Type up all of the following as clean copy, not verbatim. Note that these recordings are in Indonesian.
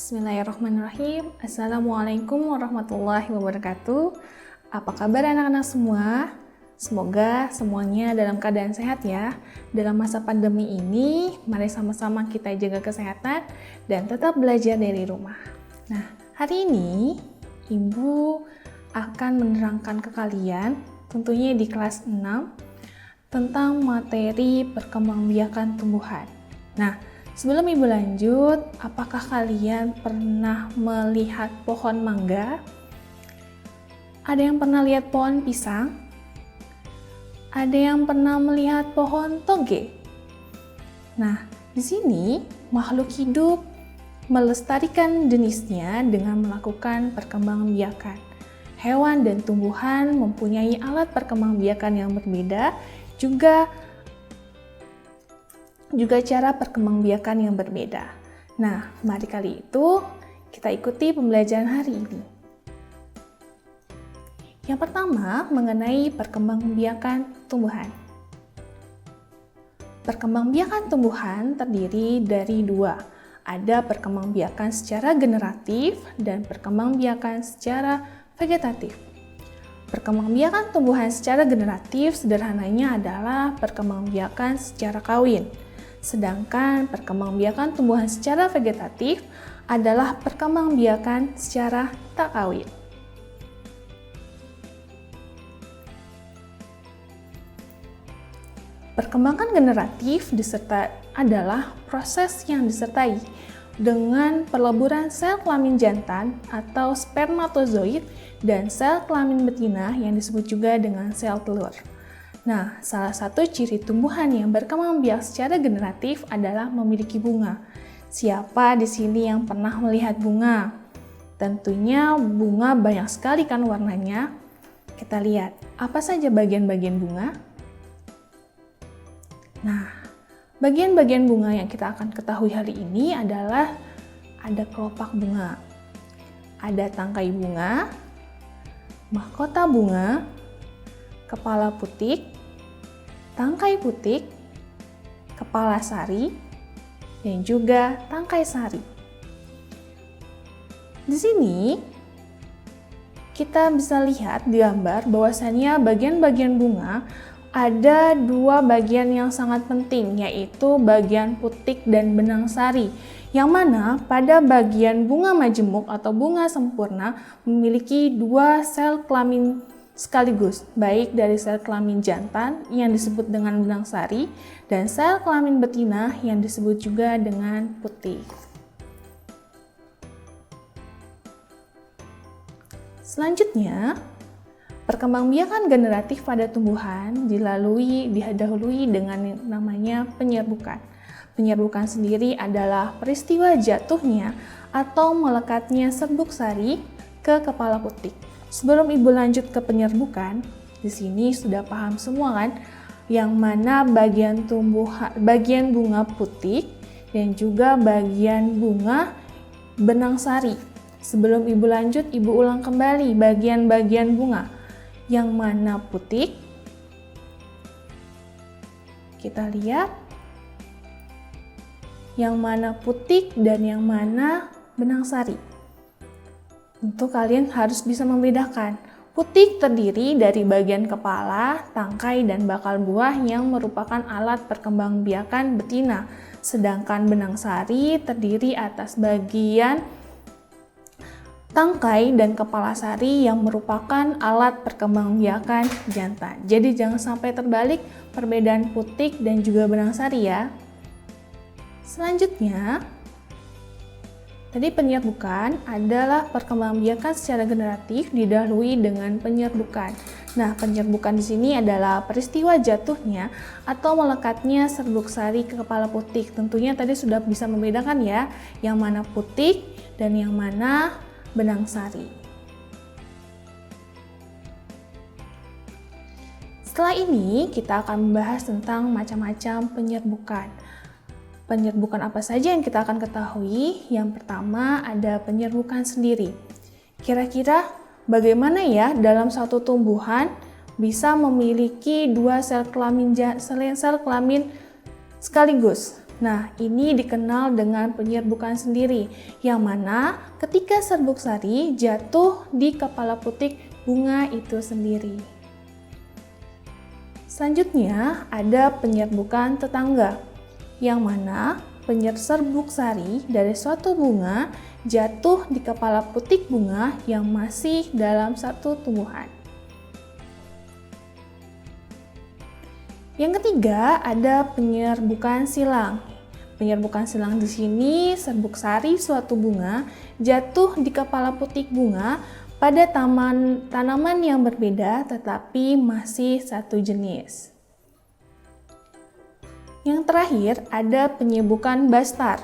Bismillahirrahmanirrahim. Assalamualaikum warahmatullahi wabarakatuh. Apa kabar anak-anak semua? Semoga semuanya dalam keadaan sehat ya. Dalam masa pandemi ini, mari sama-sama kita jaga kesehatan dan tetap belajar dari rumah. Nah, hari ini Ibu akan menerangkan ke kalian, tentunya di kelas 6, tentang materi perkembangbiakan tumbuhan. Nah, sebelum Ibu lanjut, apakah kalian pernah melihat pohon mangga? Ada yang pernah lihat pohon pisang? Ada yang pernah melihat pohon toge? Nah, di sini makhluk hidup melestarikan jenisnya dengan melakukan perkembangbiakan. Hewan dan tumbuhan mempunyai alat perkembangbiakan yang berbeda, juga cara perkembangbiakan yang berbeda. Nah, mari kali itu kita ikuti pembelajaran hari ini. Yang pertama, mengenai perkembangbiakan tumbuhan. Perkembangbiakan tumbuhan terdiri dari dua. Ada perkembangbiakan secara generatif dan perkembangbiakan secara vegetatif. Perkembangbiakan tumbuhan secara generatif sederhananya adalah perkembangbiakan secara kawin. Sedangkan perkembangbiakan tumbuhan secara vegetatif adalah perkembangbiakan secara tak kawin. Perkembangan generatif adalah proses yang disertai dengan peleburan sel kelamin jantan atau spermatozoid dan sel kelamin betina yang disebut juga dengan sel telur. Nah, salah satu ciri tumbuhan yang berkembang biak secara generatif adalah memiliki bunga. Siapa di sini yang pernah melihat bunga? Tentunya bunga banyak sekali kan warnanya. Kita lihat, apa saja bagian-bagian bunga? Nah, bagian-bagian bunga yang kita akan ketahui hari ini adalah ada kelopak bunga, ada tangkai bunga, mahkota bunga, kepala putik, tangkai putik, kepala sari, dan juga tangkai sari. Di sini kita bisa lihat di gambar bahwasannya bagian-bagian bunga ada dua bagian yang sangat penting, yaitu bagian putik dan benang sari, yang mana pada bagian bunga majemuk atau bunga sempurna memiliki dua sel kelamin sekaligus, baik dari sel kelamin jantan yang disebut dengan benang sari dan sel kelamin betina yang disebut juga dengan putik. Selanjutnya, perkembangbiakan generatif pada tumbuhan didahului dengan namanya penyerbukan. Penyerbukan sendiri adalah peristiwa jatuhnya atau melekatnya serbuk sari ke kepala putik. Sebelum Ibu lanjut ke penyerbukan, di sini sudah paham semua kan? Yang mana bagian bunga putik dan juga bagian bunga benang sari. Sebelum Ibu lanjut, Ibu ulang kembali bagian-bagian bunga. Yang mana putik? Kita lihat. Yang mana putik dan yang mana benang sari. Untuk kalian harus bisa membedakan. Putik terdiri dari bagian kepala, tangkai, dan bakal buah yang merupakan alat perkembangbiakan betina. Sedangkan benang sari terdiri atas bagian tangkai dan kepala sari yang merupakan alat perkembangbiakan jantan. Jadi jangan sampai terbalik perbedaan putik dan juga benang sari ya. Selanjutnya, tadi penyerbukan adalah perkembangbiakan secara generatif didahului dengan penyerbukan. Nah, penyerbukan di sini adalah peristiwa jatuhnya atau melekatnya serbuk sari ke kepala putik. Tentunya tadi sudah bisa membedakan ya, yang mana putik dan yang mana benang sari. Setelah ini kita akan membahas tentang macam-macam penyerbukan. Penyerbukan apa saja yang kita akan ketahui? Yang pertama ada penyerbukan sendiri. Kira-kira bagaimana ya dalam satu tumbuhan bisa memiliki dua sel kelamin sekaligus? Nah, ini dikenal dengan penyerbukan sendiri, yang mana ketika serbuk sari jatuh di kepala putik bunga itu sendiri. Selanjutnya ada penyerbukan tetangga, yang mana serbuk sari dari suatu bunga jatuh di kepala putik bunga yang masih dalam satu tumbuhan. Yang ketiga ada penyerbukan silang. Penyerbukan silang di sini serbuk sari suatu bunga jatuh di kepala putik bunga pada tanaman yang berbeda tetapi masih satu jenis. Yang terakhir ada penyerbukan bastar,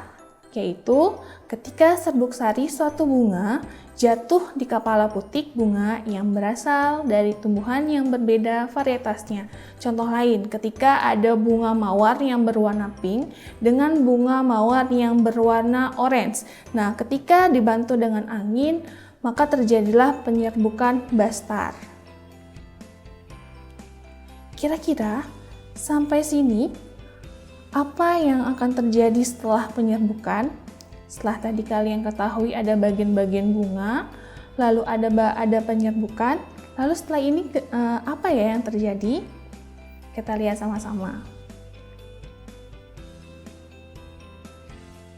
yaitu ketika serbuk sari suatu bunga jatuh di kepala putik bunga yang berasal dari tumbuhan yang berbeda varietasnya. Contoh lain, ketika ada bunga mawar yang berwarna pink dengan bunga mawar yang berwarna orange. Nah, ketika dibantu dengan angin, maka terjadilah penyerbukan bastar. Kira-kira sampai sini apa yang akan terjadi setelah penyerbukan? Setelah tadi kalian ketahui ada bagian-bagian bunga, lalu ada penyerbukan, lalu setelah ini apa ya yang terjadi? Kita lihat sama-sama.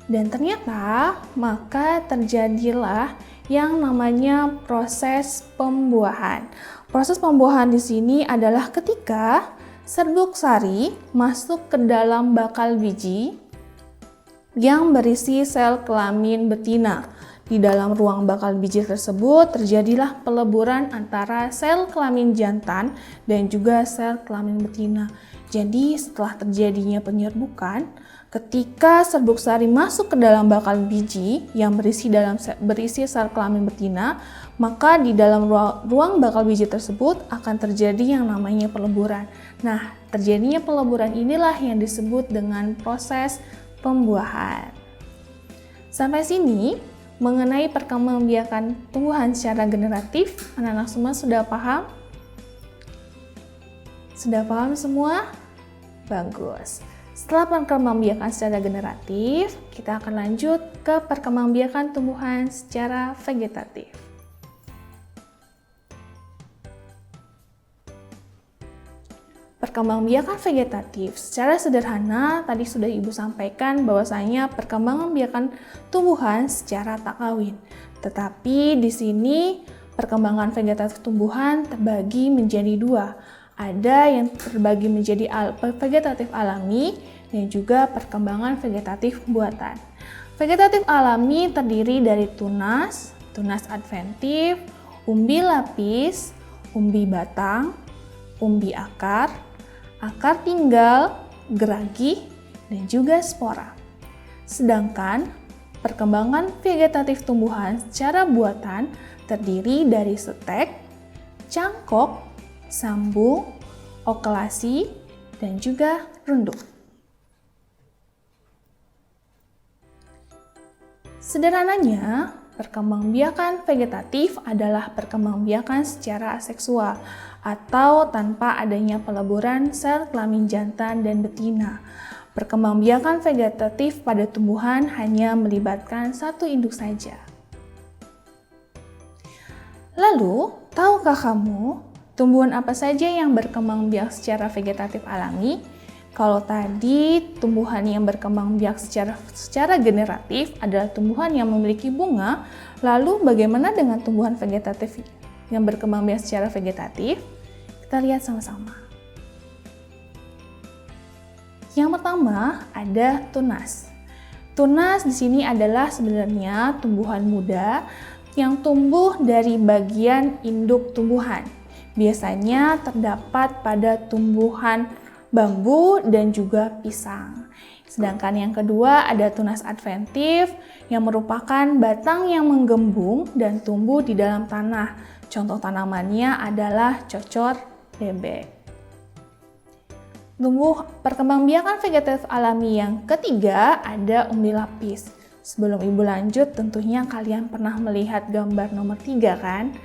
Dan ternyata maka terjadilah yang namanya proses pembuahan. Proses pembuahan di sini adalah ketika serbuk sari masuk ke dalam bakal biji yang berisi sel kelamin betina. Di dalam ruang bakal biji tersebut terjadilah peleburan antara sel kelamin jantan dan juga sel kelamin betina. Jadi setelah terjadinya penyerbukan, ketika serbuk sari masuk ke dalam bakal biji yang berisi sel kelamin betina, maka di dalam ruang bakal biji tersebut akan terjadi yang namanya peleburan. Nah, terjadinya peleburan inilah yang disebut dengan proses pembuahan. Sampai sini, mengenai perkembangbiakan tumbuhan secara generatif, anak-anak semua sudah paham? Sudah paham semua? Bagus. Setelah perkembangbiakan secara generatif, kita akan lanjut ke perkembangbiakan tumbuhan secara vegetatif. Perkembangbiakan vegetatif secara sederhana tadi sudah Ibu sampaikan bahwasanya perkembangbiakan tumbuhan secara tak kawin. Tetapi di sini perkembangan vegetatif tumbuhan terbagi menjadi dua. Ada yang terbagi menjadi vegetatif alami dan juga perkembangan vegetatif buatan. Vegetatif alami terdiri dari tunas adventif, umbi lapis, umbi batang, umbi akar tinggal, geragi, dan juga spora. Sedangkan perkembangan vegetatif tumbuhan secara buatan terdiri dari stek, cangkok, sambung, oklasi, dan juga runduk. Sederhananya, perkembangbiakan vegetatif adalah perkembangbiakan secara aseksual atau tanpa adanya peleburan sel kelamin jantan dan betina. Perkembangbiakan vegetatif pada tumbuhan hanya melibatkan satu induk saja. Lalu, tahukah kamu tumbuhan apa saja yang berkembang biak secara vegetatif alami? Kalau tadi tumbuhan yang berkembang biak secara generatif adalah tumbuhan yang memiliki bunga, lalu bagaimana dengan tumbuhan vegetatif yang berkembang biak secara vegetatif? Kita lihat sama-sama. Yang pertama ada tunas. Tunas di sini adalah sebenarnya tumbuhan muda yang tumbuh dari bagian induk tumbuhan. Biasanya terdapat pada tumbuhan bambu dan juga pisang. Sedangkan yang kedua ada tunas adventif yang merupakan batang yang menggembung dan tumbuh di dalam tanah. Contoh tanamannya adalah cocor bebek. Tumbuh perkembangbiakan vegetatif alami yang ketiga ada umbi lapis. Sebelum Ibu lanjut, tentunya kalian pernah melihat gambar nomor 3 kan?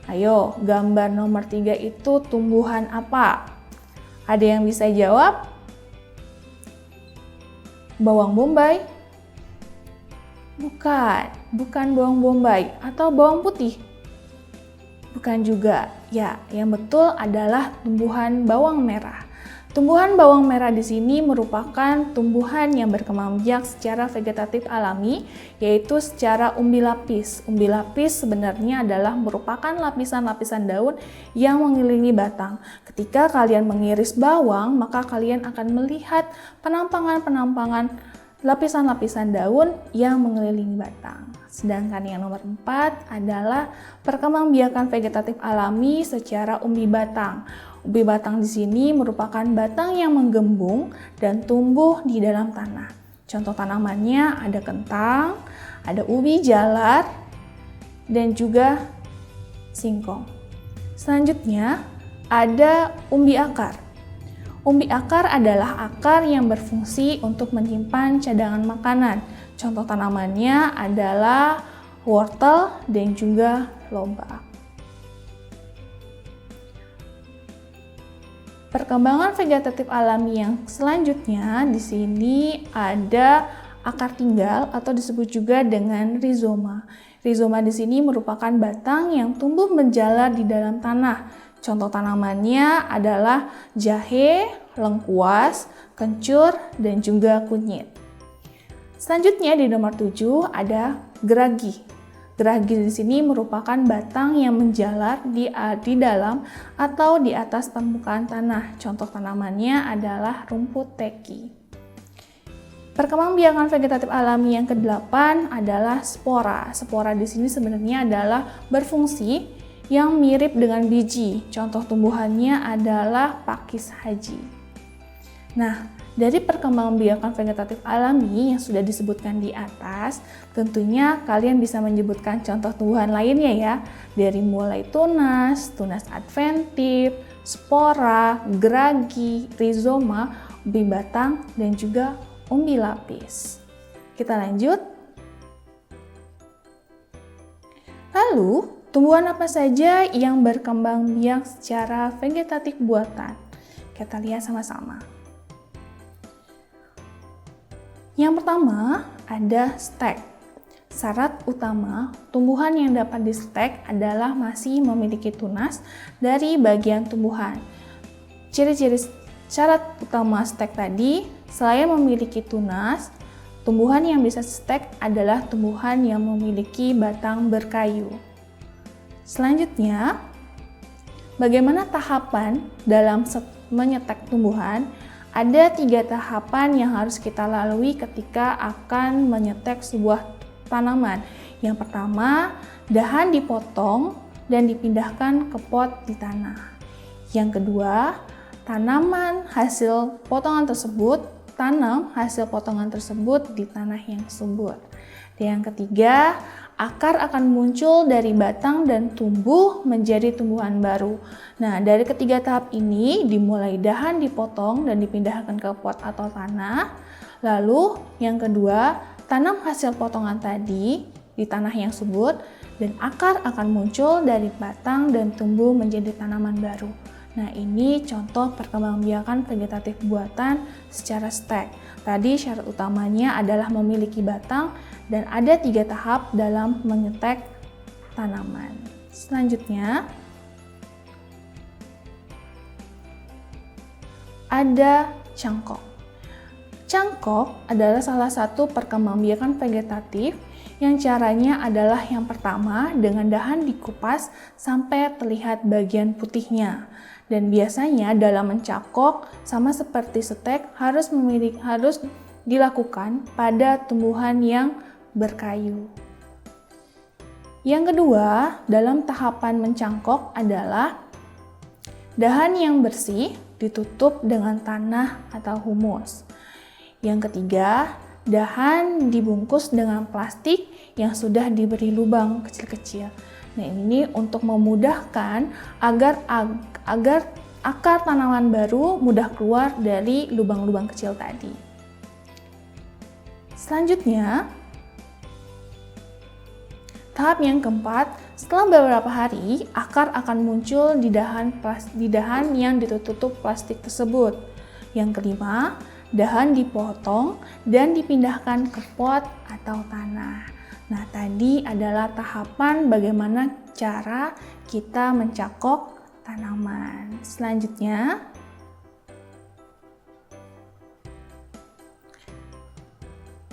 Ayo, gambar nomor 3 itu tumbuhan apa? Ada yang bisa jawab? Bawang bombay? Bukan bawang bombay atau bawang putih. Bukan juga. Ya, yang betul adalah tumbuhan bawang merah. Tumbuhan bawang merah di sini merupakan tumbuhan yang berkembang biak secara vegetatif alami, yaitu secara umbi lapis. Umbi lapis sebenarnya adalah merupakan lapisan-lapisan daun yang mengelilingi batang. Ketika kalian mengiris bawang, maka kalian akan melihat penampangan-penampangan lapisan-lapisan daun yang mengelilingi batang. Sedangkan yang nomor 4 adalah perkembangbiakan vegetatif alami secara umbi batang. Umbi batang di sini merupakan batang yang menggembung dan tumbuh di dalam tanah. Contoh tanamannya ada kentang, ada ubi jalar, dan juga singkong. Selanjutnya ada umbi akar. Umbi akar adalah akar yang berfungsi untuk menyimpan cadangan makanan. Contoh tanamannya adalah wortel dan juga lobak. Perkembangan vegetatif alami yang selanjutnya di sini ada akar tinggal atau disebut juga dengan rizoma. Rizoma di sini merupakan batang yang tumbuh menjalar di dalam tanah. Contoh tanamannya adalah jahe, lengkuas, kencur, dan juga kunyit. Selanjutnya di nomor 7 ada geragi. Geragi di sini merupakan batang yang menjalar di dalam atau di atas permukaan tanah. Contoh tanamannya adalah rumput teki. Perkembangbiakan vegetatif alami yang ke-8 adalah spora. Spora di sini sebenarnya adalah berfungsi yang mirip dengan biji. Contoh tumbuhannya adalah pakis haji. Nah, dari perkembangbiakan vegetatif alami yang sudah disebutkan di atas, tentunya kalian bisa menyebutkan contoh tumbuhan lainnya ya. Dari mulai tunas, tunas adventif, spora, geragi, rizoma, umbi batang, dan juga umbi lapis. Kita lanjut. Lalu, tumbuhan apa saja yang berkembang biak secara vegetatif buatan? Kita lihat sama-sama. Yang pertama ada stek. Syarat utama tumbuhan yang dapat di stek adalah masih memiliki tunas dari bagian tumbuhan. Ciri-ciri syarat utama stek tadi, selain memiliki tunas, tumbuhan yang bisa stek adalah tumbuhan yang memiliki batang berkayu. Selanjutnya, bagaimana tahapan dalam menyetek tumbuhan? Ada 3 tahapan yang harus kita lalui ketika akan menyetek sebuah tanaman. Yang pertama, dahan dipotong dan dipindahkan ke pot di tanah. Yang kedua, tanam hasil potongan tersebut di tanah yang subur. Dan yang ketiga, akar akan muncul dari batang dan tumbuh menjadi tumbuhan baru. Nah, dari ketiga tahap ini dimulai dahan dipotong dan dipindahkan ke pot atau tanah. Lalu yang kedua, tanam hasil potongan tadi di tanah yang subur dan akar akan muncul dari batang dan tumbuh menjadi tanaman baru. Nah, ini contoh perkembangbiakan vegetatif buatan secara stek. Tadi syarat utamanya adalah memiliki batang dan ada 3 tahap dalam menyetek tanaman. Selanjutnya, ada cangkok. Cangkok adalah salah satu perkembangbiakan vegetatif yang caranya adalah yang pertama dengan dahan dikupas sampai terlihat bagian putihnya. Dan biasanya dalam mencangkok sama seperti stek harus dilakukan pada tumbuhan yang berkayu. Yang kedua, dalam tahapan mencangkok adalah dahan yang bersih ditutup dengan tanah atau humus. Yang ketiga, dahan dibungkus dengan plastik yang sudah diberi lubang kecil-kecil. Nah, ini untuk memudahkan agar akar tanaman baru mudah keluar dari lubang-lubang kecil tadi. Selanjutnya, tahap yang keempat, setelah beberapa hari, akar akan muncul di dahan yang ditutup plastik tersebut. Yang kelima, dahan dipotong dan dipindahkan ke pot atau tanah. Nah, tadi adalah tahapan bagaimana cara kita mencangkok tanaman. Selanjutnya,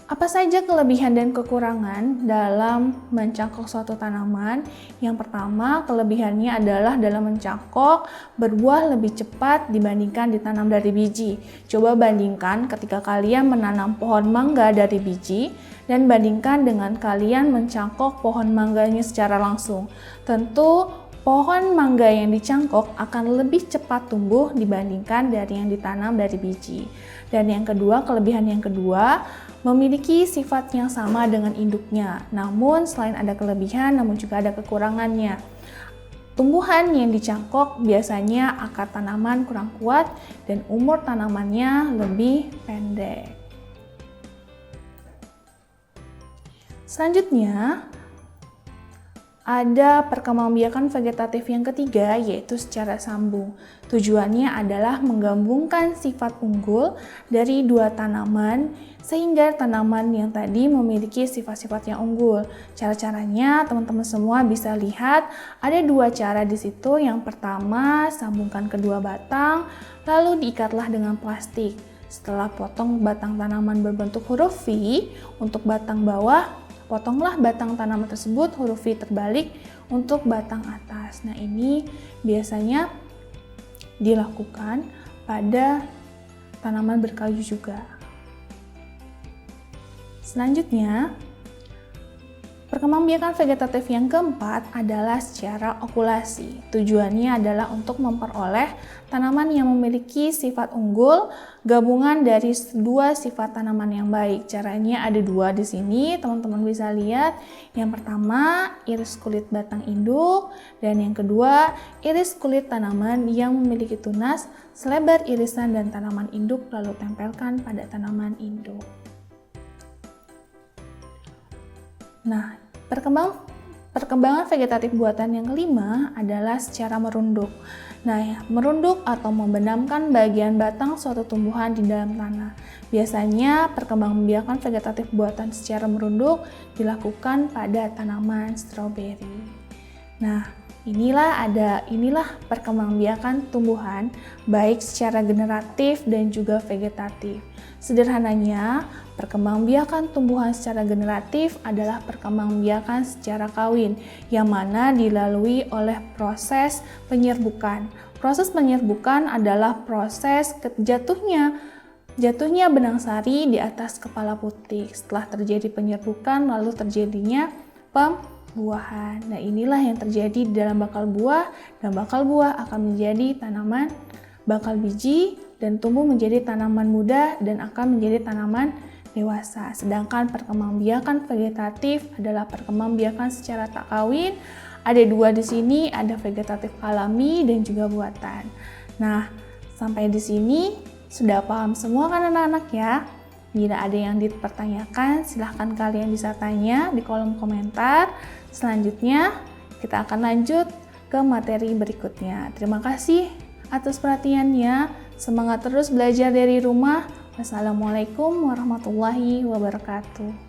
apa saja kelebihan dan kekurangan dalam mencangkok suatu tanaman? Yang pertama, kelebihannya adalah dalam mencangkok berbuah lebih cepat dibandingkan ditanam dari biji. Coba bandingkan ketika kalian menanam pohon mangga dari biji dan bandingkan dengan kalian mencangkok pohon mangganya secara langsung. Tentu pohon mangga yang dicangkok akan lebih cepat tumbuh dibandingkan dari yang ditanam dari biji. Dan yang kedua, kelebihan yang kedua, memiliki sifat yang sama dengan induknya. Namun selain ada kelebihan, namun juga ada kekurangannya. Tumbuhan yang dicangkok biasanya akar tanaman kurang kuat dan umur tanamannya lebih pendek. Selanjutnya, ada perkembangbiakan vegetatif yang ketiga, yaitu secara sambung. Tujuannya adalah menggabungkan sifat unggul dari dua tanaman sehingga tanaman yang tadi memiliki sifat-sifat yang unggul. Cara-caranya teman-teman semua bisa lihat ada dua cara di situ. Yang pertama, sambungkan kedua batang lalu diikatlah dengan plastik. Setelah potong batang tanaman berbentuk huruf V untuk batang bawah, potonglah batang tanaman tersebut huruf V terbalik untuk batang atas. Nah, ini biasanya dilakukan pada tanaman berkayu juga. Selanjutnya, perkembangbiakan vegetatif yang keempat adalah secara okulasi. Tujuannya adalah untuk memperoleh tanaman yang memiliki sifat unggul, gabungan dari dua sifat tanaman yang baik. Caranya ada dua di sini, teman-teman bisa lihat. Yang pertama, iris kulit batang induk, dan yang kedua, iris kulit tanaman yang memiliki tunas selebar irisan dan tanaman induk lalu tempelkan pada tanaman induk. Nah, perkembangan vegetatif buatan yang kelima adalah secara merunduk. Nah, merunduk atau membenamkan bagian batang suatu tumbuhan di dalam tanah. Biasanya perkembangbiakan vegetatif buatan secara merunduk dilakukan pada tanaman stroberi. Nah, inilah perkembangbiakan tumbuhan baik secara generatif dan juga vegetatif. Sederhananya, perkembangbiakan tumbuhan secara generatif adalah perkembangbiakan secara kawin yang mana dilalui oleh proses penyerbukan. Proses penyerbukan adalah proses jatuhnya benang sari di atas kepala putik. Setelah terjadi penyerbukan, lalu terjadinya pembuahan. Nah, inilah yang terjadi di dalam bakal buah, dan bakal buah akan menjadi tanaman bakal biji dan tumbuh menjadi tanaman muda dan akan menjadi tanaman dewasa. Sedangkan perkembangbiakan vegetatif adalah perkembangbiakan secara tak kawin. Ada dua di sini, ada vegetatif alami dan juga buatan. Nah, sampai di sini sudah paham semua kan anak-anak ya? Bila ada yang dipertanyakan, silahkan kalian bisa tanya di kolom komentar. Selanjutnya, kita akan lanjut ke materi berikutnya. Terima kasih atas perhatiannya. Semangat terus belajar dari rumah. Wassalamualaikum warahmatullahi wabarakatuh.